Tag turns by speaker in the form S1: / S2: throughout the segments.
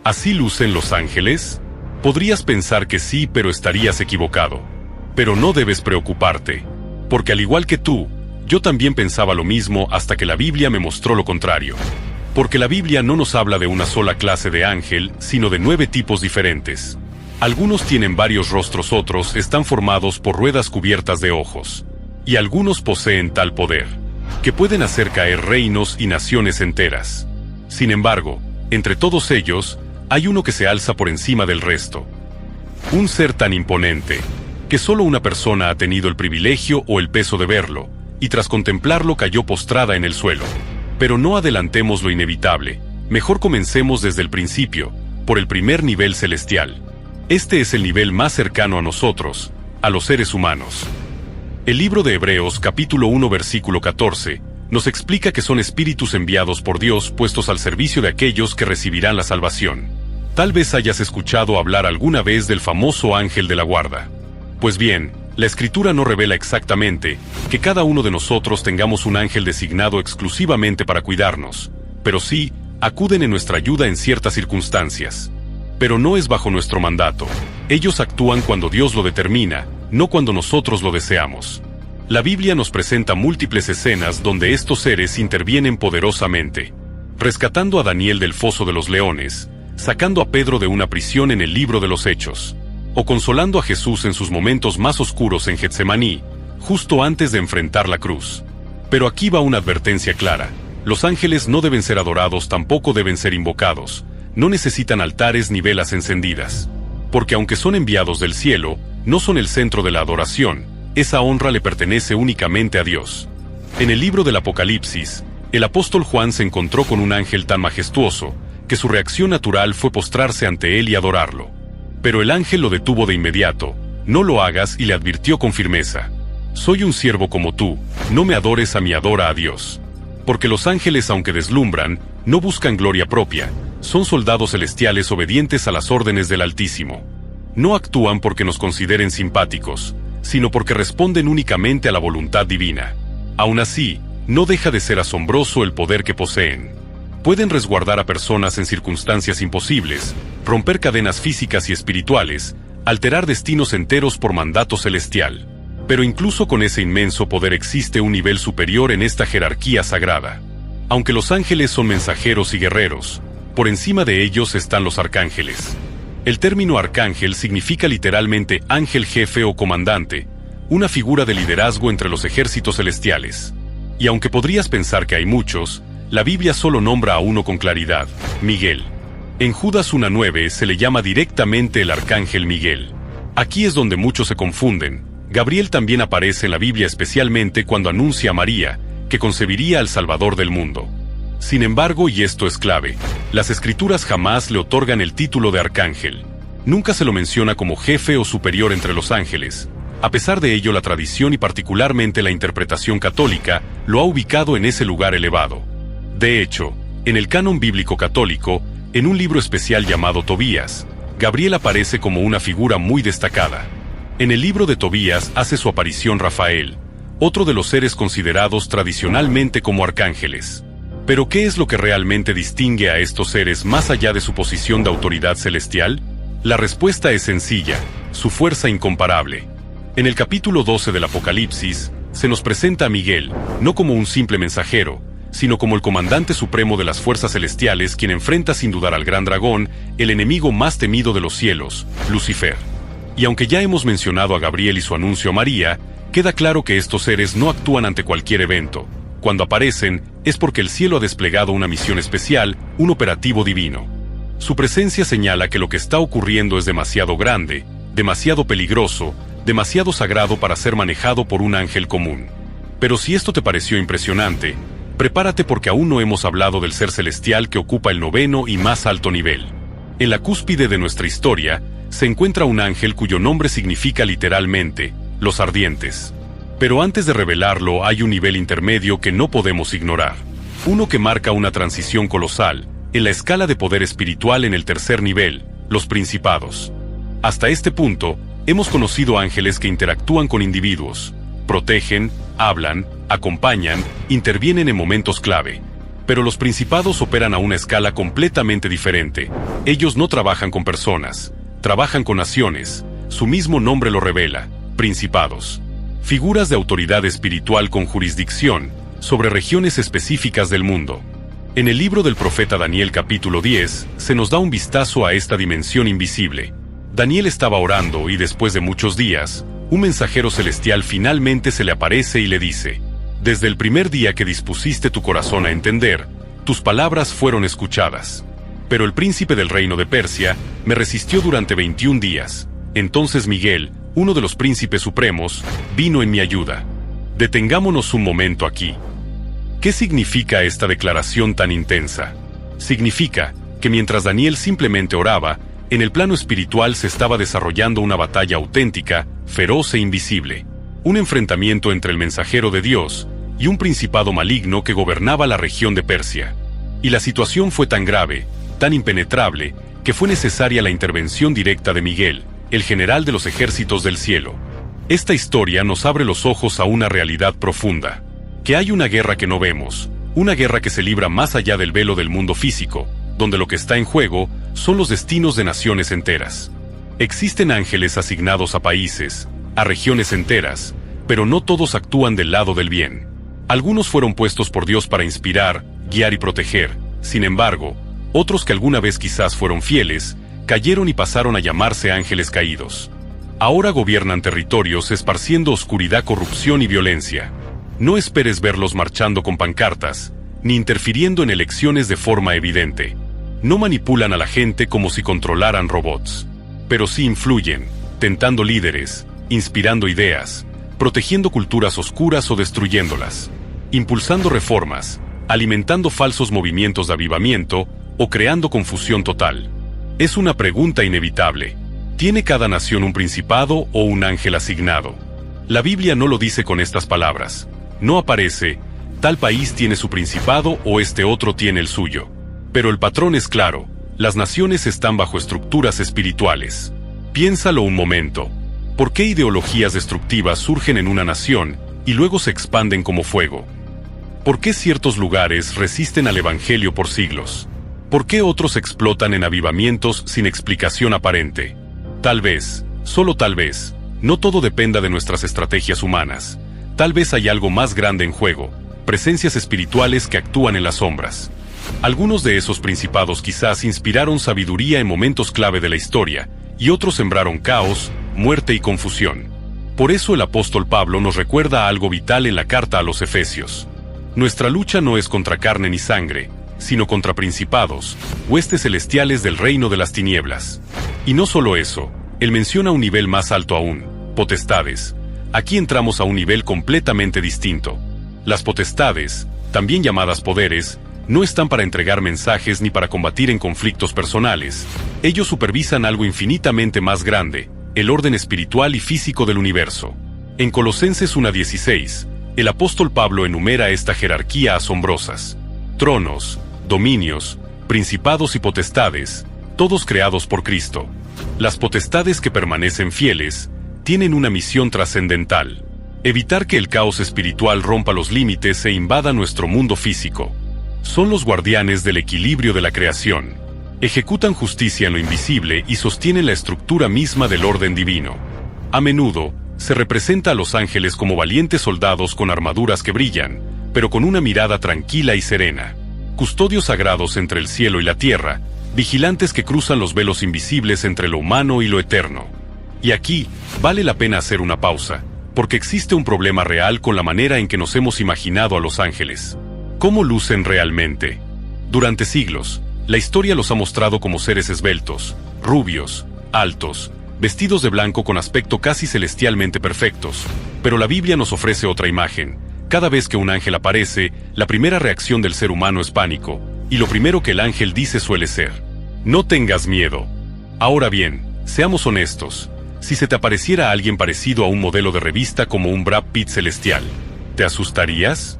S1: ¿Así lucen los ángeles? Podrías pensar que sí, pero estarías equivocado. Pero no debes preocuparte, porque al igual que tú, yo también pensaba lo mismo hasta que la Biblia me mostró lo contrario. Porque la Biblia no nos habla de una sola clase de ángel, sino de 9 tipos diferentes. Algunos tienen varios rostros, otros están formados por ruedas cubiertas de ojos. Y algunos poseen tal poder, que pueden hacer caer reinos y naciones enteras. Sin embargo, entre todos ellos, hay uno que se alza por encima del resto. Un ser tan imponente, que solo una persona ha tenido el privilegio o el peso de verlo, y tras contemplarlo cayó postrada en el suelo. Pero no adelantemos lo inevitable, mejor comencemos desde el principio, por el primer nivel celestial. Este es el nivel más cercano a nosotros, a los seres humanos. El libro de Hebreos capítulo 1 versículo 14, nos explica que son espíritus enviados por Dios puestos al servicio de aquellos que recibirán la salvación. Tal vez hayas escuchado hablar alguna vez del famoso ángel de la guarda. Pues bien, la Escritura no revela exactamente que cada uno de nosotros tengamos un ángel designado exclusivamente para cuidarnos, pero sí, acuden en nuestra ayuda en ciertas circunstancias. Pero no es bajo nuestro mandato. Ellos actúan cuando Dios lo determina, no cuando nosotros lo deseamos. La Biblia nos presenta múltiples escenas donde estos seres intervienen poderosamente, rescatando a Daniel del foso de los leones, sacando a Pedro de una prisión en el libro de los Hechos, o consolando a Jesús en sus momentos más oscuros en Getsemaní, justo antes de enfrentar la cruz. Pero aquí va una advertencia clara: los ángeles no deben ser adorados, tampoco deben ser invocados, no necesitan altares ni velas encendidas. Porque aunque son enviados del cielo, no son el centro de la adoración, esa honra le pertenece únicamente a Dios. En el libro del Apocalipsis, el apóstol Juan se encontró con un ángel tan majestuoso, que su reacción natural fue postrarse ante él y adorarlo. Pero el ángel lo detuvo de inmediato: no lo hagas, y le advirtió con firmeza: soy un siervo como tú, no me adores a mí, adora a Dios. Porque los ángeles, aunque deslumbran, no buscan gloria propia, son soldados celestiales obedientes a las órdenes del Altísimo. No actúan porque nos consideren simpáticos, sino porque responden únicamente a la voluntad divina. Aún así, no deja de ser asombroso el poder que poseen. Pueden resguardar a personas en circunstancias imposibles, romper cadenas físicas y espirituales, alterar destinos enteros por mandato celestial. Pero incluso con ese inmenso poder existe un nivel superior en esta jerarquía sagrada. Aunque los ángeles son mensajeros y guerreros, por encima de ellos están los arcángeles. El término arcángel significa literalmente ángel jefe o comandante, una figura de liderazgo entre los ejércitos celestiales. Y aunque podrías pensar que hay muchos, la Biblia solo nombra a uno con claridad: Miguel. En Judas 1:9 se le llama directamente el arcángel Miguel. Aquí es donde muchos se confunden. Gabriel también aparece en la Biblia, especialmente cuando anuncia a María que concebiría al Salvador del mundo. Sin embargo, y esto es clave, las Escrituras jamás le otorgan el título de arcángel. Nunca se lo menciona como jefe o superior entre los ángeles. A pesar de ello, la tradición y particularmente la interpretación católica lo ha ubicado en ese lugar elevado. De hecho, en el canon bíblico católico, en un libro especial llamado Tobías, Gabriel aparece como una figura muy destacada. En el libro de Tobías hace su aparición Rafael, otro de los seres considerados tradicionalmente como arcángeles. Pero ¿qué es lo que realmente distingue a estos seres más allá de su posición de autoridad celestial? La respuesta es sencilla: su fuerza incomparable. En el capítulo 12 del Apocalipsis, se nos presenta a Miguel, no como un simple mensajero, sino como el comandante supremo de las fuerzas celestiales, quien enfrenta sin dudar al gran dragón, el enemigo más temido de los cielos, Lucifer. Y aunque ya hemos mencionado a Gabriel y su anuncio a María, queda claro que estos seres no actúan ante cualquier evento. Cuando aparecen, es porque el cielo ha desplegado una misión especial, un operativo divino. Su presencia señala que lo que está ocurriendo es demasiado grande, demasiado peligroso, demasiado sagrado para ser manejado por un ángel común. Pero si esto te pareció impresionante, prepárate, porque aún no hemos hablado del ser celestial que ocupa el 9º y más alto nivel. En la cúspide de nuestra historia, se encuentra un ángel cuyo nombre significa literalmente, los ardientes. Pero antes de revelarlo, hay un nivel intermedio que no podemos ignorar. Uno que marca una transición colosal, en la escala de poder espiritual en el tercer nivel, los principados. Hasta este punto, hemos conocido ángeles que interactúan con individuos, protegen, hablan, acompañan, intervienen en momentos clave. Pero los principados operan a una escala completamente diferente. Ellos no trabajan con personas, trabajan con naciones. Su mismo nombre lo revela: principados. Figuras de autoridad espiritual con jurisdicción sobre regiones específicas del mundo. En el libro del profeta Daniel capítulo 10, se nos da un vistazo a esta dimensión invisible. Daniel estaba orando y después de muchos días, un mensajero celestial finalmente se le aparece y le dice: desde el primer día que dispusiste tu corazón a entender, tus palabras fueron escuchadas. Pero el príncipe del reino de Persia me resistió durante 21 días. Entonces Miguel, uno de los príncipes supremos, vino en mi ayuda. Detengámonos un momento aquí. ¿Qué significa esta declaración tan intensa? Significa que mientras Daniel simplemente oraba, en el plano espiritual se estaba desarrollando una batalla auténtica, feroz e invisible. Un enfrentamiento entre el mensajero de Dios y un principado maligno que gobernaba la región de Persia. Y la situación fue tan grave, tan impenetrable, que fue necesaria la intervención directa de Miguel, el general de los ejércitos del cielo. Esta historia nos abre los ojos a una realidad profunda. Que hay una guerra que no vemos, una guerra que se libra más allá del velo del mundo físico, donde lo que está en juego son los destinos de naciones enteras. Existen ángeles asignados a países, a regiones enteras, pero no todos actúan del lado del bien. Algunos fueron puestos por Dios para inspirar, guiar y proteger. Sin embargo, otros que alguna vez quizás fueron fieles, cayeron y pasaron a llamarse ángeles caídos. Ahora gobiernan territorios esparciendo oscuridad, corrupción y violencia. No esperes verlos marchando con pancartas, ni interfiriendo en elecciones de forma evidente. No manipulan a la gente como si controlaran robots. Pero sí influyen, tentando líderes, inspirando ideas, protegiendo culturas oscuras o destruyéndolas, impulsando reformas, alimentando falsos movimientos de avivamiento o creando confusión total. Es una pregunta inevitable. ¿Tiene cada nación un principado o un ángel asignado? La Biblia no lo dice con estas palabras. No aparece, tal país tiene su principado o este otro tiene el suyo. Pero el patrón es claro, las naciones están bajo estructuras espirituales. Piénsalo un momento. ¿Por qué ideologías destructivas surgen en una nación y luego se expanden como fuego? ¿Por qué ciertos lugares resisten al evangelio por siglos? ¿Por qué otros explotan en avivamientos sin explicación aparente? Tal vez, solo tal vez, no todo dependa de nuestras estrategias humanas. Tal vez hay algo más grande en juego, presencias espirituales que actúan en las sombras. Algunos de esos principados quizás inspiraron sabiduría en momentos clave de la historia, y otros sembraron caos, muerte y confusión. Por eso el apóstol Pablo nos recuerda algo vital en la carta a los Efesios. Nuestra lucha no es contra carne ni sangre, sino contra principados, huestes celestiales del reino de las tinieblas. Y no solo eso, él menciona un nivel más alto aún, potestades. Aquí entramos a un nivel completamente distinto. Las potestades, también llamadas poderes, no están para entregar mensajes ni para combatir en conflictos personales. Ellos supervisan algo infinitamente más grande, el orden espiritual y físico del universo. En Colosenses 1:16, el apóstol Pablo enumera esta jerarquía asombrosas. Tronos, dominios, principados y potestades, todos creados por Cristo. Las potestades que permanecen fieles, tienen una misión trascendental: evitar que el caos espiritual rompa los límites e invada nuestro mundo físico. Son los guardianes del equilibrio de la creación. Ejecutan justicia en lo invisible y sostienen la estructura misma del orden divino. A menudo, se representa a los ángeles como valientes soldados con armaduras que brillan, pero con una mirada tranquila y serena. Custodios sagrados entre el cielo y la tierra, vigilantes que cruzan los velos invisibles entre lo humano y lo eterno. Y aquí, vale la pena hacer una pausa, porque existe un problema real con la manera en que nos hemos imaginado a los ángeles. ¿Cómo lucen realmente? Durante siglos, la historia los ha mostrado como seres esbeltos, rubios, altos, vestidos de blanco con aspecto casi celestialmente perfectos. Pero la Biblia nos ofrece otra imagen. Cada vez que un ángel aparece, la primera reacción del ser humano es pánico, y lo primero que el ángel dice suele ser: no tengas miedo. Ahora bien, seamos honestos. Si se te apareciera alguien parecido a un modelo de revista como un Brad Pitt celestial, ¿te asustarías?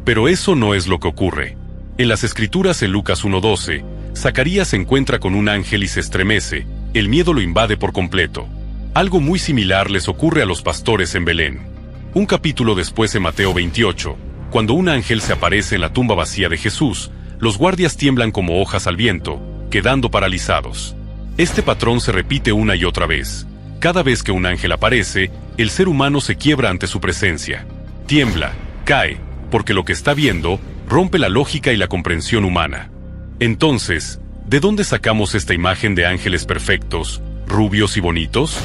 S1: Pero eso no es lo que ocurre. En las Escrituras, en Lucas 1:12, Zacarías se encuentra con un ángel y se estremece, el miedo lo invade por completo. Algo muy similar les ocurre a los pastores en Belén. Un capítulo después, en Mateo 28, cuando un ángel se aparece en la tumba vacía de Jesús, los guardias tiemblan como hojas al viento, quedando paralizados. Este patrón se repite una y otra vez. Cada vez que un ángel aparece, el ser humano se quiebra ante su presencia. Tiembla, cae, porque lo que está viendo rompe la lógica y la comprensión humana. Entonces, ¿de dónde sacamos esta imagen de ángeles perfectos, rubios y bonitos?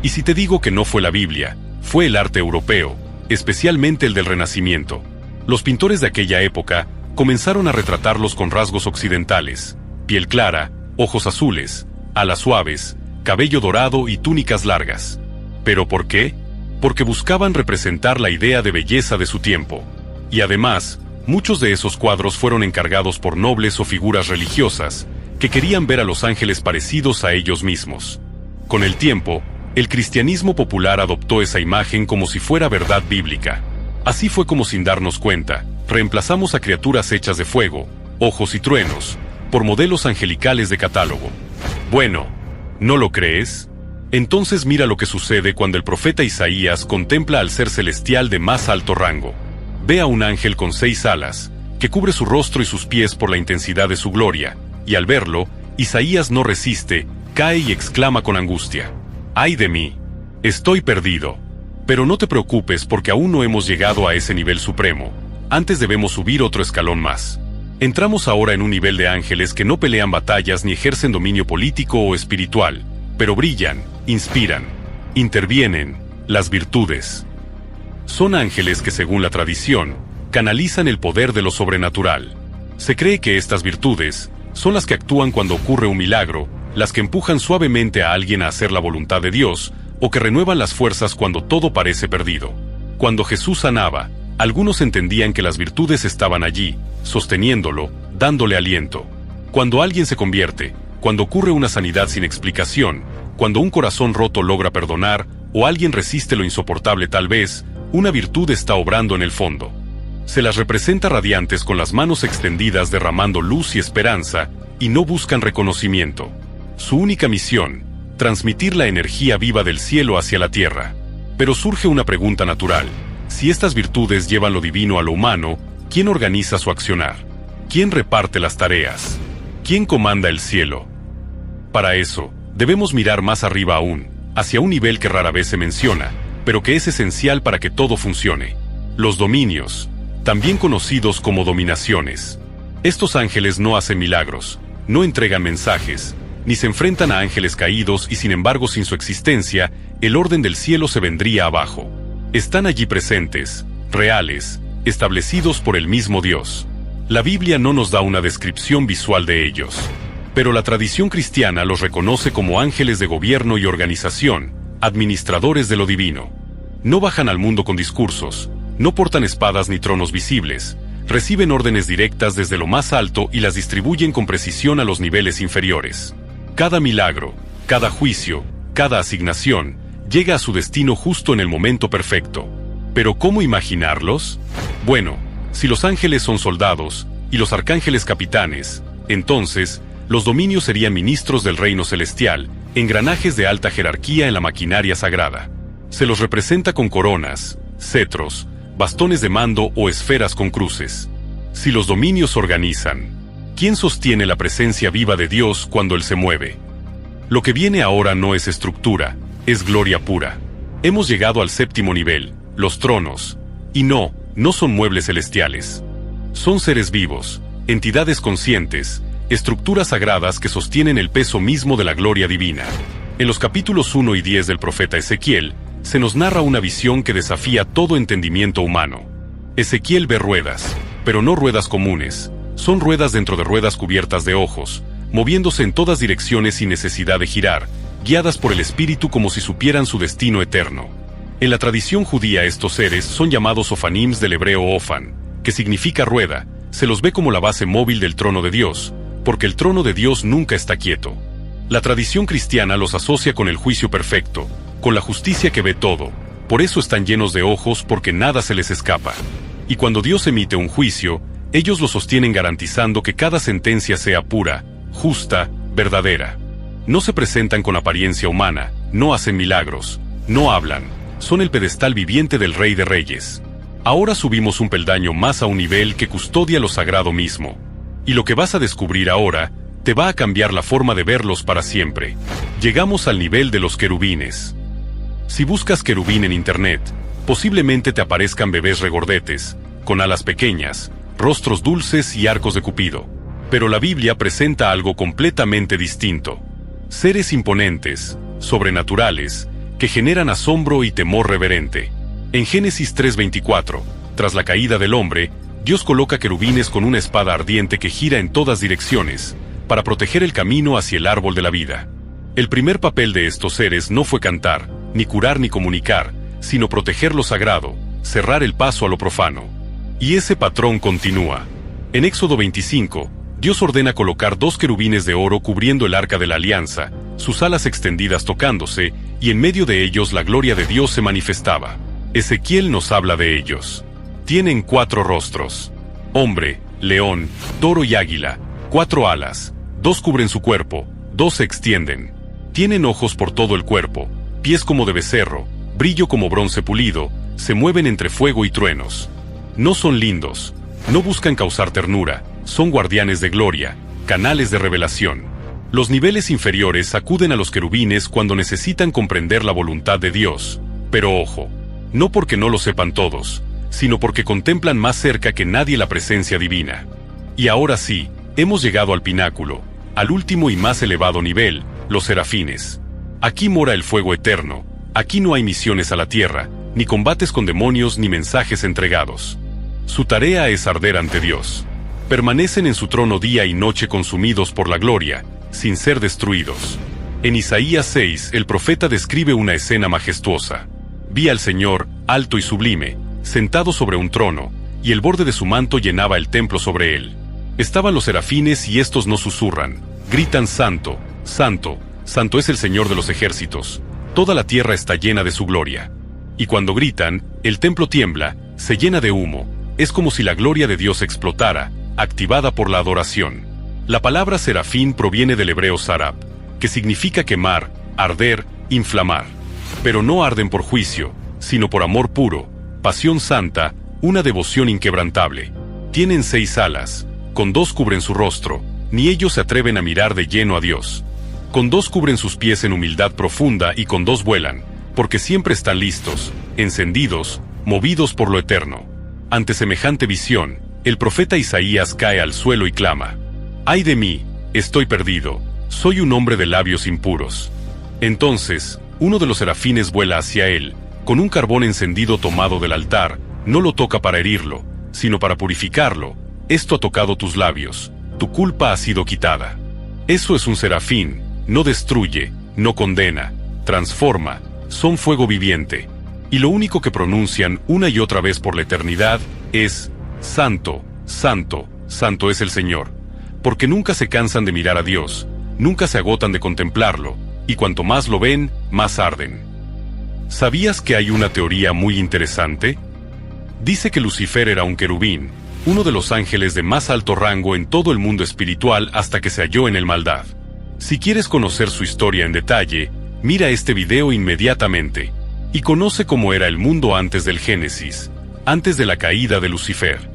S1: Y si te digo que no fue la Biblia, fue el arte europeo, especialmente el del Renacimiento. Los pintores de aquella época comenzaron a retratarlos con rasgos occidentales: piel clara, ojos azules, alas suaves, cabello dorado y túnicas largas. ¿Pero por qué? Porque buscaban representar la idea de belleza de su tiempo. Y además, muchos de esos cuadros fueron encargados por nobles o figuras religiosas que querían ver a los ángeles parecidos a ellos mismos. Con el tiempo, el cristianismo popular adoptó esa imagen como si fuera verdad bíblica. Así fue como, sin darnos cuenta, reemplazamos a criaturas hechas de fuego, ojos y truenos, por modelos angelicales de catálogo. Bueno, ¿no lo crees? Entonces mira lo que sucede cuando el profeta Isaías contempla al ser celestial de más alto rango. Ve a un ángel con 6 alas, que cubre su rostro y sus pies por la intensidad de su gloria, y al verlo, Isaías no resiste, cae y exclama con angustia: ¡ay de mí! Estoy perdido. Pero no te preocupes, porque aún no hemos llegado a ese nivel supremo. Antes debemos subir otro escalón más. Entramos ahora en un nivel de ángeles que no pelean batallas ni ejercen dominio político o espiritual, pero brillan, inspiran, intervienen, las virtudes. Son ángeles que, según la tradición, canalizan el poder de lo sobrenatural. Se cree que estas virtudes son las que actúan cuando ocurre un milagro, las que empujan suavemente a alguien a hacer la voluntad de Dios, o que renuevan las fuerzas cuando todo parece perdido. Cuando Jesús sanaba, algunos entendían que las virtudes estaban allí, sosteniéndolo, dándole aliento. Cuando alguien se convierte, cuando ocurre una sanidad sin explicación, cuando un corazón roto logra perdonar, o alguien resiste lo insoportable, tal vez, una virtud está obrando en el fondo. Se las representa radiantes con las manos extendidas derramando luz y esperanza, y no buscan reconocimiento. Su única misión: transmitir la energía viva del cielo hacia la tierra. Pero surge una pregunta natural: si estas virtudes llevan lo divino a lo humano, ¿quién organiza su accionar? ¿Quién reparte las tareas? ¿Quién comanda el cielo? Para eso, debemos mirar más arriba aún, hacia un nivel que rara vez se menciona, pero que es esencial para que todo funcione: los dominios, también conocidos como dominaciones. Estos ángeles no hacen milagros, no entregan mensajes, ni se enfrentan a ángeles caídos, y sin embargo, sin su existencia, el orden del cielo se vendría abajo. Están allí presentes, reales, establecidos por el mismo Dios. La Biblia no nos da una descripción visual de ellos, pero la tradición cristiana los reconoce como ángeles de gobierno y organización, administradores de lo divino. No bajan al mundo con discursos, no portan espadas ni tronos visibles, reciben órdenes directas desde lo más alto y las distribuyen con precisión a los niveles inferiores. Cada milagro, cada juicio, cada asignación, llega a su destino justo en el momento perfecto. ¿Pero cómo imaginarlos? Bueno, si los ángeles son soldados, y los arcángeles capitanes, entonces, los dominios serían ministros del reino celestial, engranajes de alta jerarquía en la maquinaria sagrada. Se los representa con coronas, cetros, bastones de mando o esferas con cruces. Si los dominios organizan, ¿quién sostiene la presencia viva de Dios cuando Él se mueve? Lo que viene ahora no es estructura, es gloria pura. Hemos llegado al 7º nivel, los tronos, y no son muebles celestiales. Son seres vivos, entidades conscientes, estructuras sagradas que sostienen el peso mismo de la gloria divina. En los capítulos 1 y 10 del profeta Ezequiel, se nos narra una visión que desafía todo entendimiento humano. Ezequiel ve ruedas, pero no ruedas comunes, son ruedas dentro de ruedas cubiertas de ojos, moviéndose en todas direcciones sin necesidad de girar, guiadas por el espíritu como si supieran su destino eterno. En la tradición judía, estos seres son llamados ofanims, del hebreo ofan, que significa rueda. Se los ve como la base móvil del trono de Dios, porque el trono de Dios nunca está quieto. La tradición cristiana los asocia con el juicio perfecto, con la justicia que ve todo. Por eso están llenos de ojos, porque nada se les escapa. Y cuando Dios emite un juicio, ellos lo sostienen garantizando que cada sentencia sea pura, justa, verdadera. No se presentan con apariencia humana, no hacen milagros, no hablan, son el pedestal viviente del Rey de Reyes. Ahora subimos un peldaño más a un nivel que custodia lo sagrado mismo. Y lo que vas a descubrir ahora, te va a cambiar la forma de verlos para siempre. Llegamos al nivel de los querubines. Si buscas querubín en internet, posiblemente te aparezcan bebés regordetes, con alas pequeñas, rostros dulces y arcos de Cupido. Pero la Biblia presenta algo completamente distinto. Seres imponentes, sobrenaturales, que generan asombro y temor reverente. En Génesis 3:24, tras la caída del hombre, Dios coloca querubines con una espada ardiente que gira en todas direcciones, para proteger el camino hacia el árbol de la vida. El primer papel de estos seres no fue cantar, ni curar ni comunicar, sino proteger lo sagrado, cerrar el paso a lo profano. Y ese patrón continúa. En Éxodo 25, Dios ordena colocar 2 querubines de oro cubriendo el arca de la alianza, sus alas extendidas tocándose, y en medio de ellos la gloria de Dios se manifestaba. Ezequiel nos habla de ellos. Tienen 4 rostros: hombre, león, toro y águila, 4 alas, 2 cubren su cuerpo, 2 se extienden. Tienen ojos por todo el cuerpo, pies como de becerro, brillo como bronce pulido, se mueven entre fuego y truenos. No son lindos, no buscan causar ternura, son guardianes de gloria, canales de revelación. Los niveles inferiores acuden a los querubines cuando necesitan comprender la voluntad de Dios. Pero ojo, no porque no lo sepan todos, sino porque contemplan más cerca que nadie la presencia divina. Y ahora sí, hemos llegado al pináculo, al último y más elevado nivel, los serafines. Aquí mora el fuego eterno, aquí no hay misiones a la tierra, ni combates con demonios ni mensajes entregados. Su tarea es arder ante Dios. Permanecen en su trono día y noche consumidos por la gloria, sin ser destruidos. En Isaías 6, el profeta describe una escena majestuosa. Vi al Señor, alto y sublime, sentado sobre un trono, y el borde de su manto llenaba el templo sobre él. Estaban los serafines y estos no susurran, gritan: Santo, Santo, Santo es el Señor de los ejércitos, toda la tierra está llena de su gloria. Y cuando gritan, el templo tiembla, se llena de humo, es como si la gloria de Dios explotara, activada por la adoración. La palabra serafín proviene del hebreo sarab, que significa quemar, arder, inflamar. Pero no arden por juicio, sino por amor puro, pasión santa, una devoción inquebrantable. Tienen 6 alas, con 2 cubren su rostro, ni ellos se atreven a mirar de lleno a Dios. Con 2 cubren sus pies en humildad profunda y con 2 vuelan, porque siempre están listos, encendidos, movidos por lo eterno. Ante semejante visión, el profeta Isaías cae al suelo y clama: ¡Ay de mí! Estoy perdido, soy un hombre de labios impuros. Entonces, uno de los serafines vuela hacia él, con un carbón encendido tomado del altar, no lo toca para herirlo, sino para purificarlo. Esto ha tocado tus labios, tu culpa ha sido quitada. Eso es un serafín, no destruye, no condena, transforma, son fuego viviente. Y lo único que pronuncian una y otra vez por la eternidad es: Santo, Santo, Santo es el Señor. Porque nunca se cansan de mirar a Dios, nunca se agotan de contemplarlo, y cuanto más lo ven, más arden. ¿Sabías que hay una teoría muy interesante? Dice que Lucifer era un querubín, uno de los ángeles de más alto rango en todo el mundo espiritual hasta que se halló en el maldad. Si quieres conocer su historia en detalle, mira este video inmediatamente, y conoce cómo era el mundo antes del Génesis, antes de la caída de Lucifer.